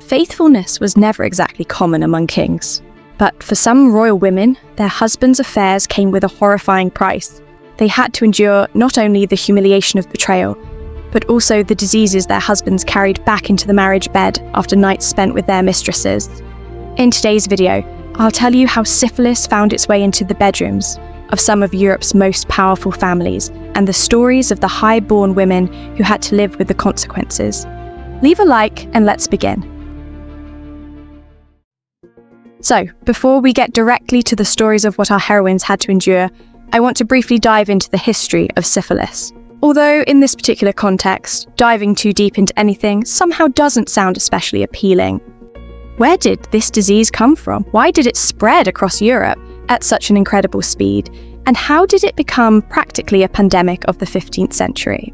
Faithfulness was never exactly common among kings. But for some royal women, their husbands' affairs came with a horrifying price. They had to endure not only the humiliation of betrayal, but also the diseases their husbands carried back into the marriage bed after nights spent with their mistresses. In today's video, I'll tell you how syphilis found its way into the bedrooms of some of Europe's most powerful families, and the stories of the high-born women who had to live with the consequences. Leave a like and let's begin. So, before we get directly to the stories of what our heroines had to endure, I want to briefly dive into the history of syphilis. Although, in this particular context, diving too deep into anything somehow doesn't sound especially appealing. Where did this disease come from? Why did it spread across Europe at such an incredible speed? And how did it become practically a pandemic of the 15th century?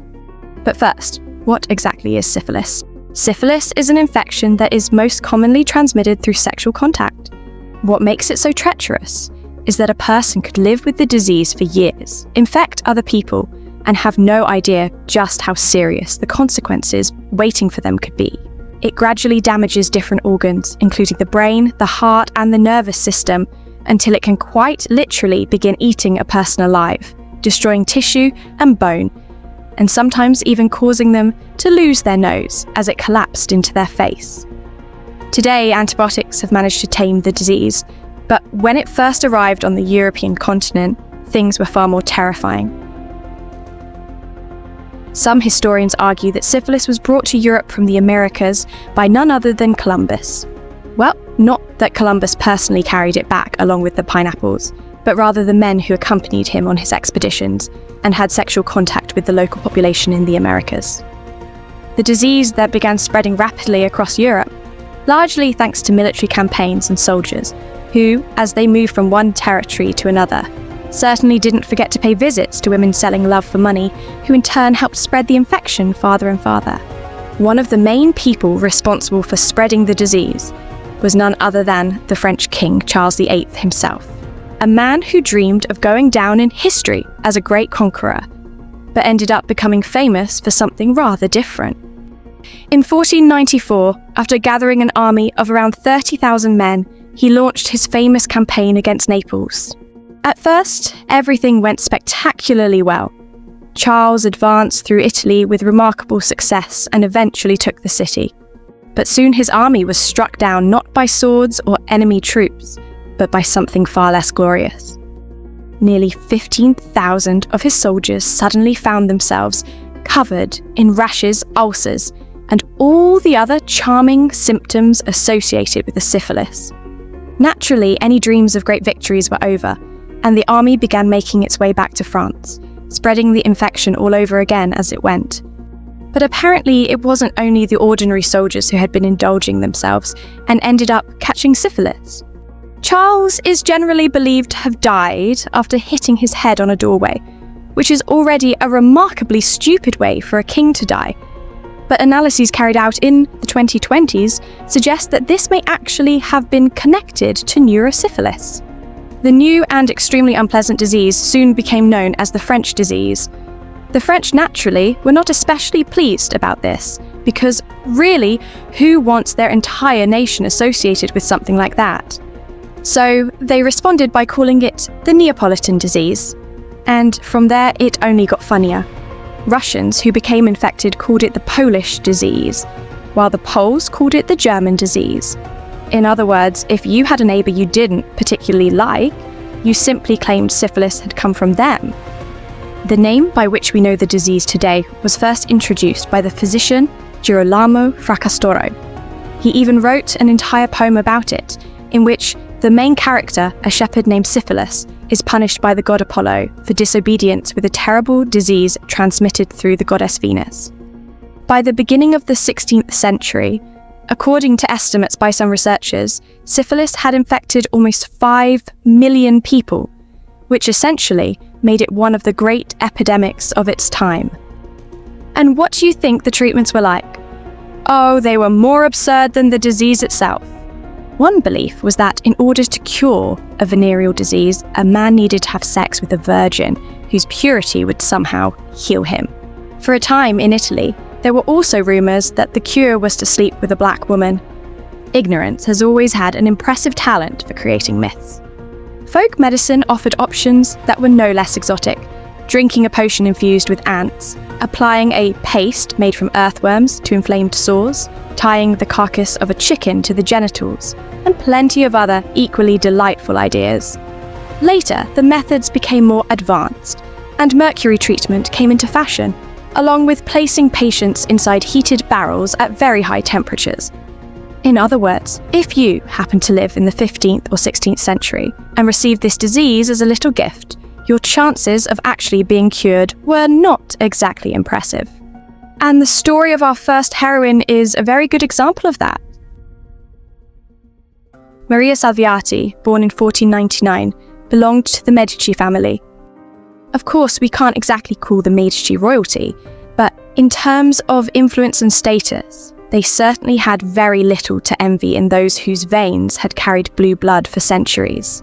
But first, what exactly is syphilis? Syphilis is an infection that is most commonly transmitted through sexual contact. What makes it so treacherous is that a person could live with the disease for years, infect other people, and have no idea just how serious the consequences waiting for them could be. It gradually damages different organs, including the brain, the heart, and the nervous system, until it can quite literally begin eating a person alive, destroying tissue and bone, and sometimes even causing them to lose their nose as it collapsed into their face. Today, antibiotics have managed to tame the disease, but when it first arrived on the European continent, things were far more terrifying. Some historians argue that syphilis was brought to Europe from the Americas by none other than Columbus. Well, not that Columbus personally carried it back along with the pineapples, but rather the men who accompanied him on his expeditions and had sexual contact with the local population in the Americas. The disease that began spreading rapidly across Europe, largely thanks to military campaigns and soldiers, who, as they moved from one territory to another, certainly didn't forget to pay visits to women selling love for money, who in turn helped spread the infection farther and farther. One of the main people responsible for spreading the disease was none other than the French King Charles VIII himself, a man who dreamed of going down in history as a great conqueror, but ended up becoming famous for something rather different. In 1494, after gathering an army of around 30,000 men, he launched his famous campaign against Naples. At first, everything went spectacularly well. Charles advanced through Italy with remarkable success and eventually took the city. But soon his army was struck down not by swords or enemy troops, but by something far less glorious. Nearly 15,000 of his soldiers suddenly found themselves covered in rashes, ulcers, and all the other charming symptoms associated with the syphilis. Naturally, any dreams of great victories were over, and the army began making its way back to France, spreading the infection all over again as it went. But apparently it wasn't only the ordinary soldiers who had been indulging themselves and ended up catching syphilis. Charles is generally believed to have died after hitting his head on a doorway, which is already a remarkably stupid way for a king to die. But analyses carried out in the 2020s suggest that this may actually have been connected to neurosyphilis. The new and extremely unpleasant disease soon became known as the French disease. The French naturally were not especially pleased about this, because really, who wants their entire nation associated with something like that? So they responded by calling it the Neapolitan disease, and from there it only got funnier. Russians who became infected called it the Polish disease, while the Poles called it the German disease. In other words, if you had a neighbour you didn't particularly like, you simply claimed syphilis had come from them. The name by which we know the disease today was first introduced by the physician Girolamo Fracastoro. He even wrote an entire poem about it, in which the main character, a shepherd named Syphilis, is punished by the god Apollo for disobedience with a terrible disease transmitted through the goddess Venus. By the beginning of the 16th century, according to estimates by some researchers, syphilis had infected almost 5 million people, which essentially made it one of the great epidemics of its time. And what do you think the treatments were like? Oh, they were more absurd than the disease itself. One belief was that in order to cure a venereal disease, a man needed to have sex with a virgin whose purity would somehow heal him. For a time in Italy, there were also rumours that the cure was to sleep with a black woman. ignorance has always had an impressive talent for creating myths. Folk medicine offered options that were no less exotic, drinking a potion infused with ants, applying a paste made from earthworms to inflamed sores, tying the carcass of a chicken to the genitals, and plenty of other equally delightful ideas. Later, the methods became more advanced, and mercury treatment came into fashion, along with placing patients inside heated barrels at very high temperatures. In other words, if you happened to live in the 15th or 16th century and received this disease as a little gift, your chances of actually being cured were not exactly impressive. And the story of our first heroine is a very good example of that. Maria Salviati, born in 1499, belonged to the Medici family. Of course, we can't exactly call the Medici royalty, but in terms of influence and status, they certainly had very little to envy in those whose veins had carried blue blood for centuries.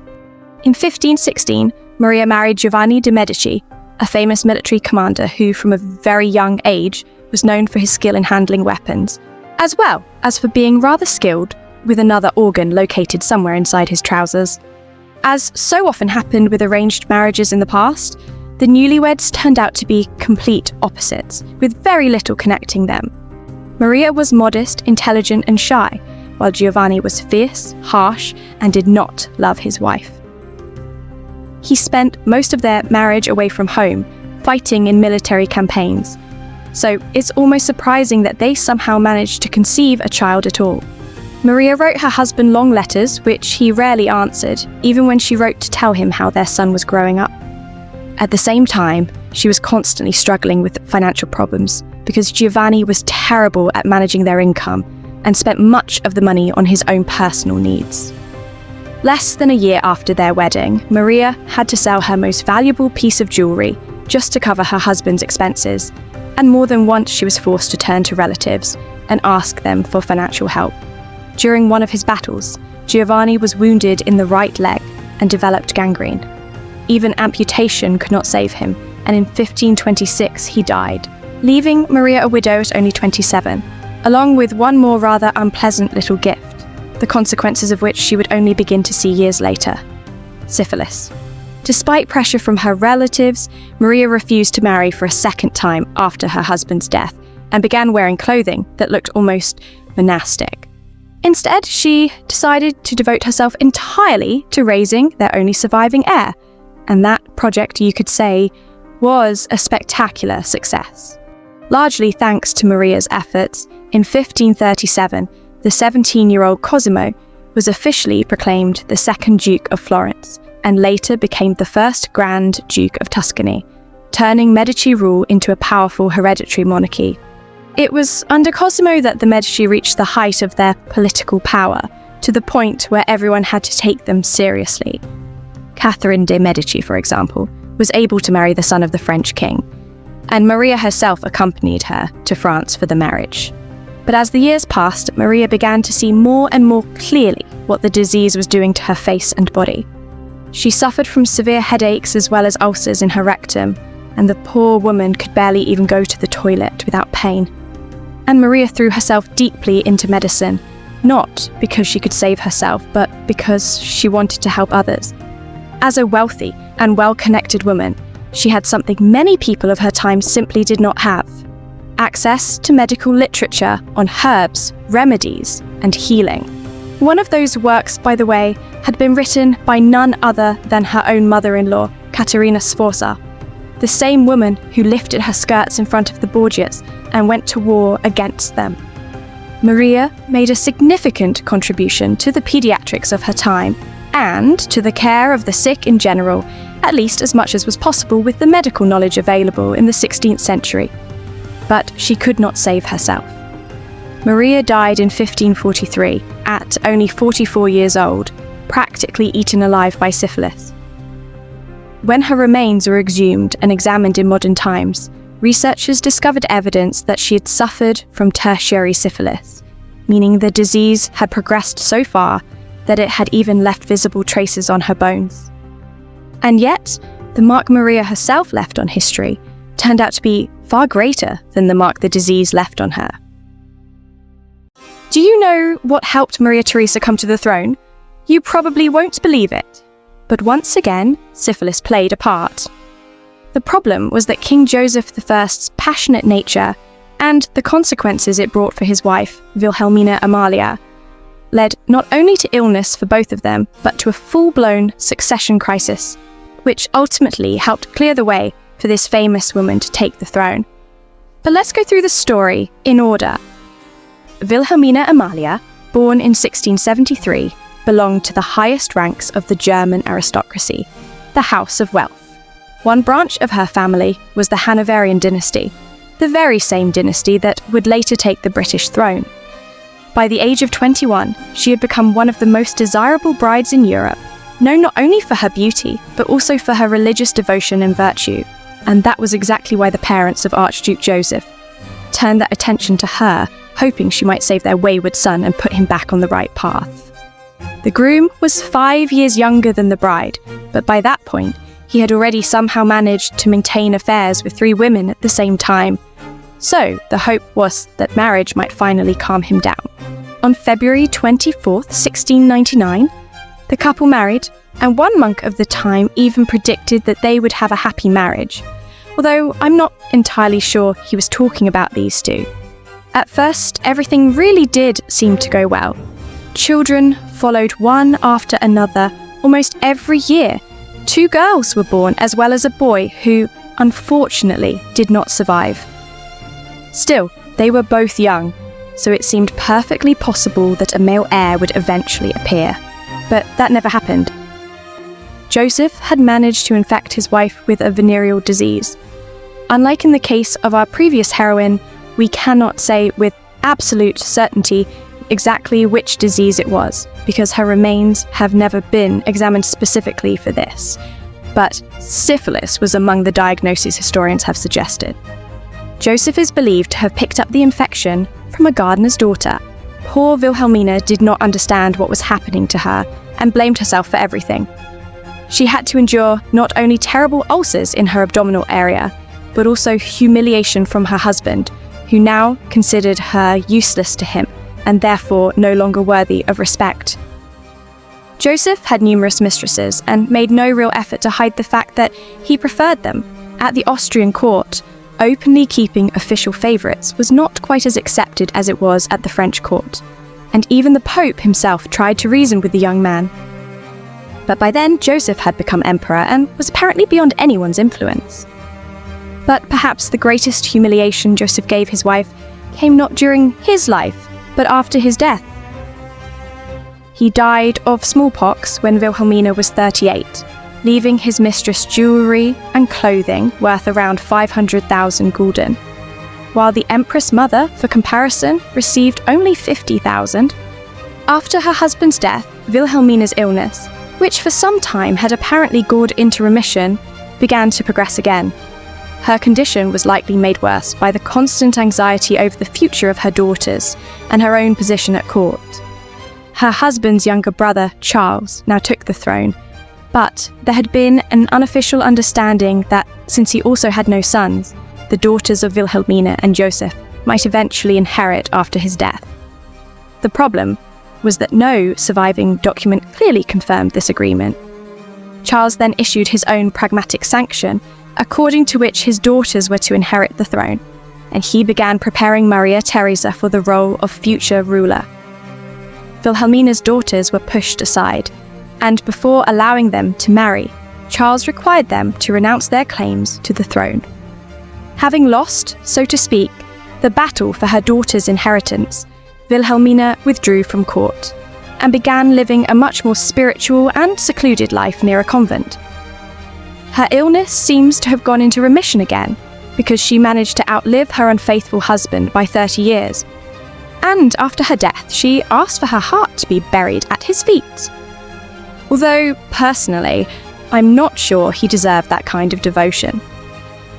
In 1516, Maria married Giovanni de' Medici, a famous military commander who, from a very young age, was known for his skill in handling weapons, as well as for being rather skilled with another organ located somewhere inside his trousers. As so often happened with arranged marriages in the past, the newlyweds turned out to be complete opposites, with very little connecting them. Maria was modest, intelligent, and shy, while Giovanni was fierce, harsh, and did not love his wife. He spent most of their marriage away from home, fighting in military campaigns. So it's almost surprising that they somehow managed to conceive a child at all. Maria wrote her husband long letters, which he rarely answered, even when she wrote to tell him how their son was growing up. At the same time, she was constantly struggling with financial problems because Giovanni was terrible at managing their income and spent much of the money on his own personal needs. Less than a year after their wedding, Maria had to sell her most valuable piece of jewellery just to cover her husband's expenses, and more than once she was forced to turn to relatives and ask them for financial help. During one of his battles, Giovanni was wounded in the right leg and developed gangrene. Even amputation could not save him, and in 1526 he died, leaving Maria a widow at only 27, along with one more rather unpleasant little gift, the consequences of which she would only begin to see years later: syphilis. Despite pressure from her relatives, Maria refused to marry for a second time after her husband's death and began wearing clothing that looked almost monastic. Instead, she decided to devote herself entirely to raising their only surviving heir, and that project, you could say, was a spectacular success. Largely thanks to Maria's efforts, in 1537, the 17-year-old Cosimo was officially proclaimed the second Duke of Florence, and later became the first Grand Duke of Tuscany, turning Medici rule into a powerful hereditary monarchy. It was under Cosimo that the Medici reached the height of their political power, to the point where everyone had to take them seriously. Catherine de' Medici, for example, was able to marry the son of the French king, and Maria herself accompanied her to France for the marriage. But as the years passed, Maria began to see more and more clearly what the disease was doing to her face and body. She suffered from severe headaches as well as ulcers in her rectum, and the poor woman could barely even go to the toilet without pain. And Maria threw herself deeply into medicine, not because she could save herself, but because she wanted to help others. As a wealthy and well-connected woman, she had something many people of her time simply did not have: access to medical literature on herbs, remedies, and healing. One of those works, by the way, had been written by none other than her own mother-in-law, Caterina Sforza, the same woman who lifted her skirts in front of the Borgias and went to war against them. Maria made a significant contribution to the pediatrics of her time and to the care of the sick in general, at least as much as was possible with the medical knowledge available in the 16th century. But she could not save herself. Maria died in 1543 at only 44 years old, practically eaten alive by syphilis. When her remains were exhumed and examined in modern times, researchers discovered evidence that she had suffered from tertiary syphilis, meaning the disease had progressed so far that it had even left visible traces on her bones. And yet, the mark Maria herself left on history turned out to be far greater than the mark the disease left on her. Do you know what helped Maria Theresa come to the throne? You probably won't believe it. But once again, syphilis played a part. The problem was that King Joseph I's passionate nature and the consequences it brought for his wife, Wilhelmina Amalia, led not only to illness for both of them, but to a full-blown succession crisis, which ultimately helped clear the way for this famous woman to take the throne. But let's go through the story in order. Wilhelmina Amalia, born in 1673, belonged to the highest ranks of the German aristocracy, the House of Wealth. One branch of her family was the Hanoverian dynasty, the very same dynasty that would later take the British throne. By the age of 21, she had become one of the most desirable brides in Europe, known not only for her beauty, but also for her religious devotion and virtue. And that was exactly why the parents of Archduke Joseph turned their attention to her, hoping she might save their wayward son and put him back on the right path. The groom was 5 years younger than the bride, but by that point, he had already somehow managed to maintain affairs with 3 women at the same time. So, the hope was that marriage might finally calm him down. On February 24th, 1699, the couple married, and one monk of the time even predicted that they would have a happy marriage, although I'm not entirely sure he was talking about these two. At first, everything really did seem to go well. Children followed one after another almost every year. 2 girls were born, as well as a boy who, unfortunately, did not survive. Still, they were both young, so it seemed perfectly possible that a male heir would eventually appear. But that never happened. Joseph had managed to infect his wife with a venereal disease. Unlike in the case of our previous heroine, we cannot say with absolute certainty exactly which disease it was, because her remains have never been examined specifically for this. But syphilis was among the diagnoses historians have suggested. Joseph is believed to have picked up the infection from a gardener's daughter. Poor Wilhelmina did not understand what was happening to her and blamed herself for everything. She had to endure not only terrible ulcers in her abdominal area, but also humiliation from her husband, who now considered her useless to him and therefore no longer worthy of respect. Joseph had numerous mistresses and made no real effort to hide the fact that he preferred them. At the Austrian court, openly keeping official favourites was not quite as accepted as it was at the French court, and even the Pope himself tried to reason with the young man. But by then, Joseph had become emperor and was apparently beyond anyone's influence. But perhaps the greatest humiliation Joseph gave his wife came not during his life, but after his death. He died of smallpox when Wilhelmina was 38, leaving his mistress jewellery and clothing worth around 500,000 gulden, while the Empress Mother, for comparison, received only 50,000. After her husband's death, Wilhelmina's illness, which for some time had apparently gone into remission, began to progress again. Her condition was likely made worse by the constant anxiety over the future of her daughters and her own position at court. Her husband's younger brother, Charles, now took the throne, but there had been an unofficial understanding that, since he also had no sons, the daughters of Wilhelmina and Joseph might eventually inherit after his death. The problem was that no surviving document clearly confirmed this agreement. Charles then issued his own pragmatic sanction, according to which his daughters were to inherit the throne, and he began preparing Maria Theresa for the role of future ruler. Wilhelmina's daughters were pushed aside, and before allowing them to marry, Charles required them to renounce their claims to the throne. Having lost, so to speak, the battle for her daughter's inheritance, Wilhelmina withdrew from court and began living a much more spiritual and secluded life near a convent. Her illness seems to have gone into remission again because she managed to outlive her unfaithful husband by 30 years. And after her death, she asked for her heart to be buried at his feet. Although, personally, I'm not sure he deserved that kind of devotion.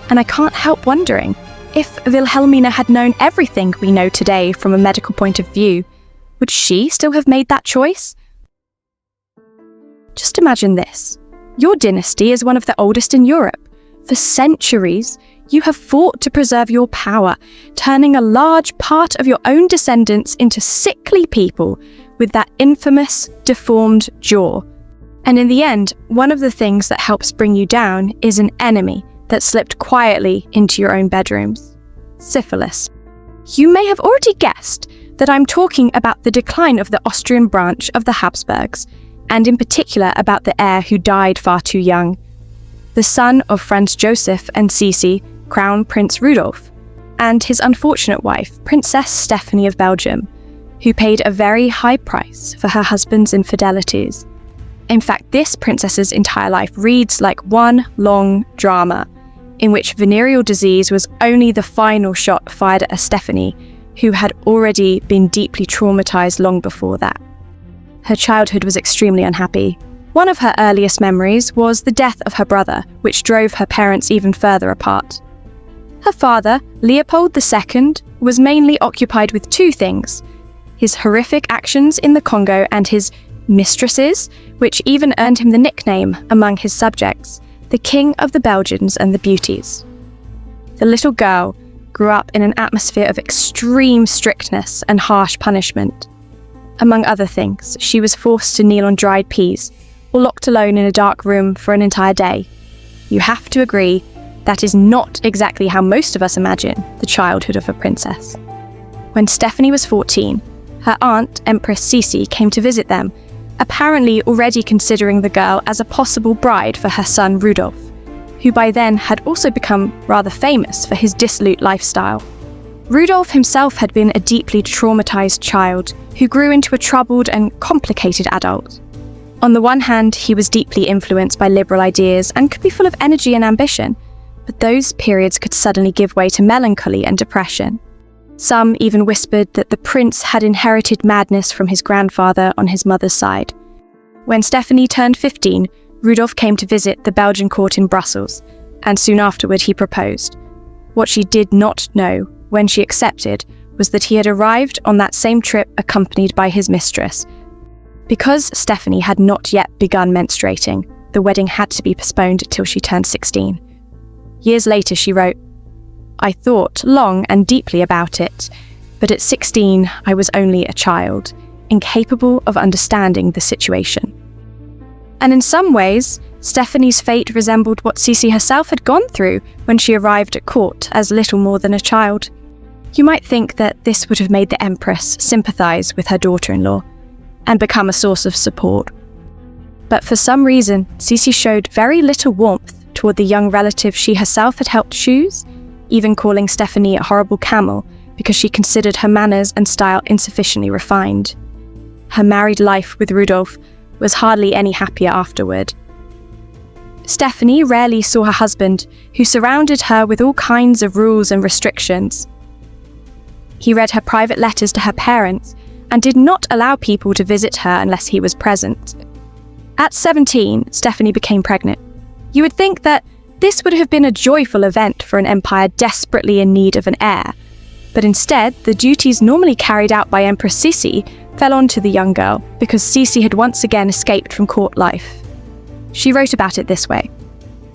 And I can't help wondering, if Wilhelmina had known everything we know today from a medical point of view, would she still have made that choice? Just imagine this. Your dynasty is one of the oldest in Europe. For centuries, you have fought to preserve your power, turning a large part of your own descendants into sickly people with that infamous, deformed jaw. And in the end, one of the things that helps bring you down is an enemy that slipped quietly into your own bedrooms: syphilis. You may have already guessed that I'm talking about the decline of the Austrian branch of the Habsburgs, and in particular about the heir who died far too young. The son of Franz Joseph and Sisi, Crown Prince Rudolf, and his unfortunate wife, Princess Stéphanie of Belgium, who paid a very high price for her husband's infidelities. In fact, this princess's entire life reads like one long drama, in which venereal disease was only the final shot fired at Stéphanie, who had already been deeply traumatized long before that. Her childhood was extremely unhappy. One of her earliest memories was the death of her brother, which drove her parents even further apart. Her father, Leopold II, was mainly occupied with two things: his horrific actions in the Congo and his mistresses, which even earned him the nickname among his subjects, the King of the Belgians and the Beauties. The little girl grew up in an atmosphere of extreme strictness and harsh punishment. Among other things, she was forced to kneel on dried peas, or locked alone in a dark room for an entire day. You have to agree, that is not exactly how most of us imagine the childhood of a princess. When Stéphanie was 14, her aunt, Empress Sisi, came to visit them, apparently already considering the girl as a possible bride for her son Rudolf, who by then had also become rather famous for his dissolute lifestyle. Rudolf himself had been a deeply traumatized child who grew into a troubled and complicated adult. On the one hand, he was deeply influenced by liberal ideas and could be full of energy and ambition, but those periods could suddenly give way to melancholy and depression. Some even whispered that the prince had inherited madness from his grandfather on his mother's side. When Stéphanie turned 15, Rudolf came to visit the Belgian court in Brussels, and soon afterward he proposed. What she did not know, when she accepted, was that he had arrived on that same trip accompanied by his mistress. Because Stéphanie had not yet begun menstruating, the wedding had to be postponed till she turned 16. Years later she wrote, "I thought long and deeply about it, but at 16 I was only a child, incapable of understanding the situation." And in some ways, Stéphanie's fate resembled what Sisi herself had gone through when she arrived at court as little more than a child. You might think that this would have made the Empress sympathise with her daughter-in-law and become a source of support. But for some reason, Sisi showed very little warmth toward the young relative she herself had helped choose, even calling Stéphanie a horrible camel because she considered her manners and style insufficiently refined. Her married life with Rudolf was hardly any happier afterward. Stéphanie rarely saw her husband, who surrounded her with all kinds of rules and restrictions. He read her private letters to her parents and did not allow people to visit her unless he was present. At 17, Stéphanie became pregnant. You would think that this would have been a joyful event for an empire desperately in need of an heir, but instead, the duties normally carried out by Empress Sisi fell onto the young girl because Sisi had once again escaped from court life. She wrote about it this way: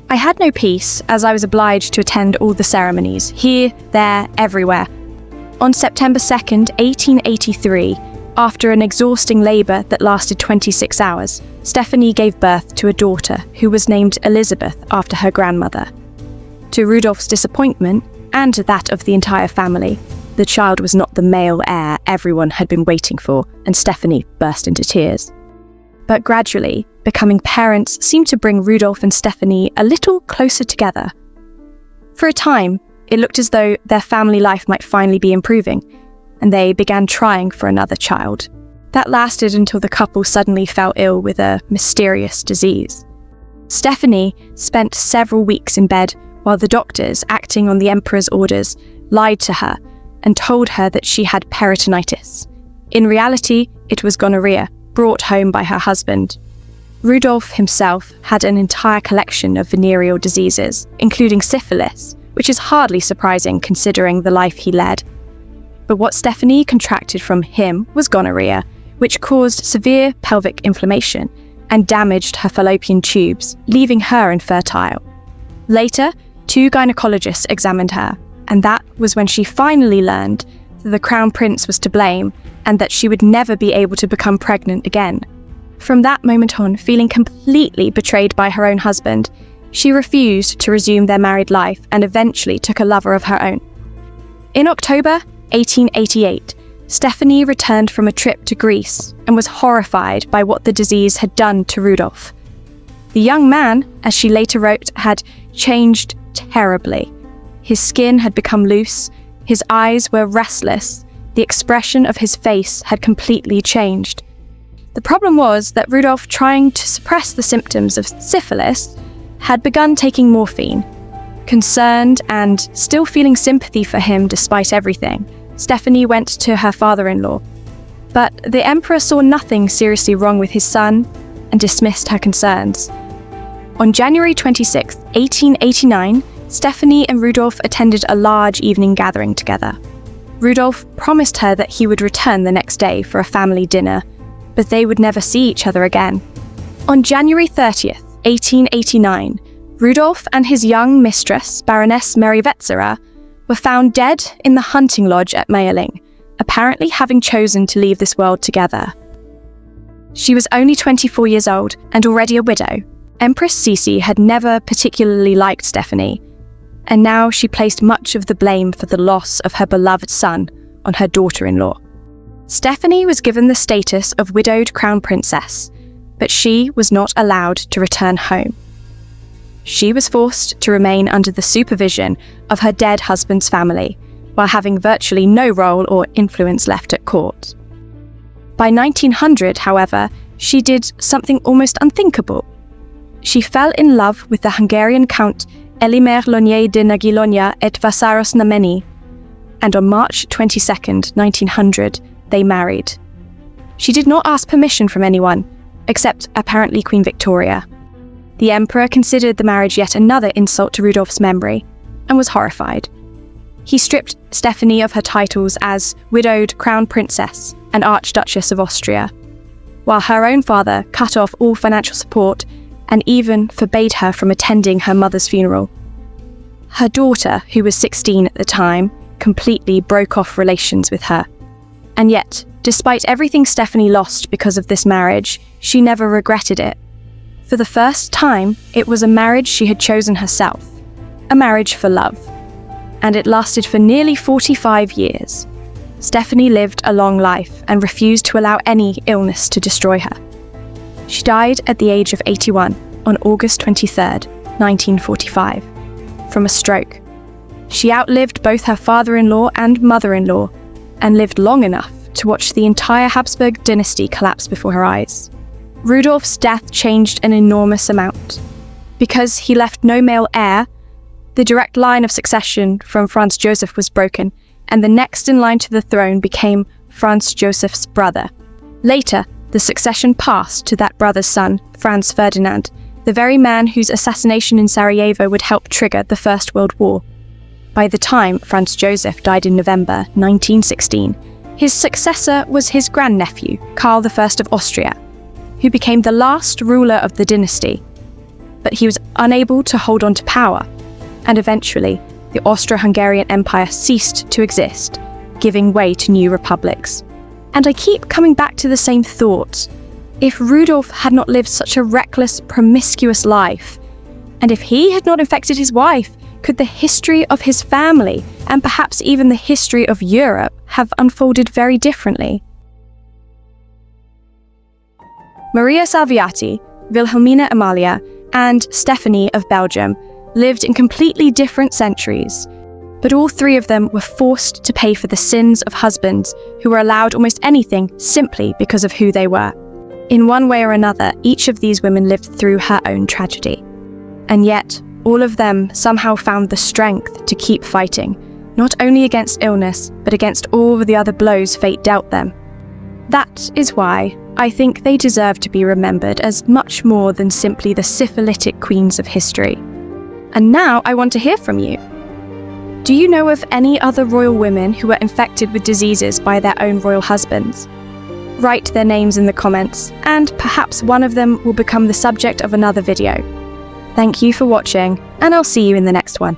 "I had no peace as I was obliged to attend all the ceremonies, here, there, everywhere. On September 2nd, 1883, after an exhausting labour that lasted 26 hours, Stéphanie gave birth to a daughter who was named Elizabeth after her grandmother. To Rudolf's disappointment, and that of the entire family, the child was not the male heir everyone had been waiting for, and Stéphanie burst into tears. But gradually, becoming parents seemed to bring Rudolf and Stéphanie a little closer together. For a time, it looked as though their family life might finally be improving, and they began trying for another child. That lasted until the couple suddenly fell ill with a mysterious disease. Stéphanie spent several weeks in bed while the doctors, acting on the emperor's orders, lied to her and told her that she had peritonitis. In reality, it was gonorrhea, brought home by her husband. Rudolf himself had an entire collection of venereal diseases, including syphilis, which is hardly surprising considering the life he led. But what Stéphanie contracted from him was gonorrhea, which caused severe pelvic inflammation and damaged her fallopian tubes, leaving her infertile. Later, 2 gynecologists examined her, and that was when she finally learned that the Crown Prince was to blame and that she would never be able to become pregnant again. From that moment on, feeling completely betrayed by her own husband, she refused to resume their married life and eventually took a lover of her own. In October 1888, Stéphanie returned from a trip to Greece and was horrified by what the disease had done to Rudolf. The young man, as she later wrote, had changed terribly. His skin had become loose, his eyes were restless, the expression of his face had completely changed. The problem was that Rudolf, trying to suppress the symptoms of syphilis, had begun taking morphine. Concerned and still feeling sympathy for him despite everything, Stéphanie went to her father-in-law. But the emperor saw nothing seriously wrong with his son and dismissed her concerns. On January 26, 1889, Stéphanie and Rudolf attended a large evening gathering together. Rudolf promised her that he would return the next day for a family dinner, but they would never see each other again. On January 30th, 1889, Rudolf and his young mistress, Baroness Merrywetzera, were found dead in the hunting lodge at Mayerling, apparently having chosen to leave this world together. She was only 24 years old and already a widow. Empress Sisi had never particularly liked Stéphanie, and now she placed much of the blame for the loss of her beloved son on her daughter-in-law. Stéphanie was given the status of widowed crown princess, but she was not allowed to return home. She was forced to remain under the supervision of her dead husband's family, while having virtually no role or influence left at court. By 1900, however, she did something almost unthinkable. She fell in love with the Hungarian Count Elimer Lonier de Nagilonia et Vassaros Nameni, and on March 22, 1900, they married. She did not ask permission from anyone, except apparently Queen Victoria. The emperor considered the marriage yet another insult to Rudolf's memory, and was horrified. He stripped Stéphanie of her titles as widowed Crown Princess and Archduchess of Austria, while her own father cut off all financial support and even forbade her from attending her mother's funeral. Her daughter, who was 16 at the time, completely broke off relations with her. And yet, despite everything Stéphanie lost because of this marriage, she never regretted it. For the first time, it was a marriage she had chosen herself, a marriage for love. And it lasted for nearly 45 years. Stéphanie lived a long life and refused to allow any illness to destroy her. She died at the age of 81 on August 23, 1945, from a stroke. She outlived both her father-in-law and mother-in-law and lived long enough to watch the entire Habsburg dynasty collapse before her eyes. Rudolf's death changed an enormous amount. Because he left no male heir, the direct line of succession from Franz Joseph was broken, and the next in line to the throne became Franz Joseph's brother. Later, the succession passed to that brother's son, Franz Ferdinand, the very man whose assassination in Sarajevo would help trigger the First World War. By the time Franz Joseph died in November 1916, his successor was his grandnephew, Karl I of Austria, who became the last ruler of the dynasty. But he was unable to hold on to power, and eventually the Austro-Hungarian Empire ceased to exist, giving way to new republics. And I keep coming back to the same thought. If Rudolf had not lived such a reckless, promiscuous life, and if he had not infected his wife, could the history of his family, and perhaps even the history of Europe, have unfolded very differently? Maria Salviati, Wilhelmine Amalia, and Stéphanie of Belgium lived in completely different centuries, but all three of them were forced to pay for the sins of husbands who were allowed almost anything simply because of who they were. In one way or another, each of these women lived through her own tragedy. And yet, all of them somehow found the strength to keep fighting, not only against illness, but against all the other blows fate dealt them. That is why I think they deserve to be remembered as much more than simply the syphilitic queens of history. And now I want to hear from you. Do you know of any other royal women who were infected with diseases by their own royal husbands? Write their names in the comments, and perhaps one of them will become the subject of another video. Thank you for watching, and I'll see you in the next one.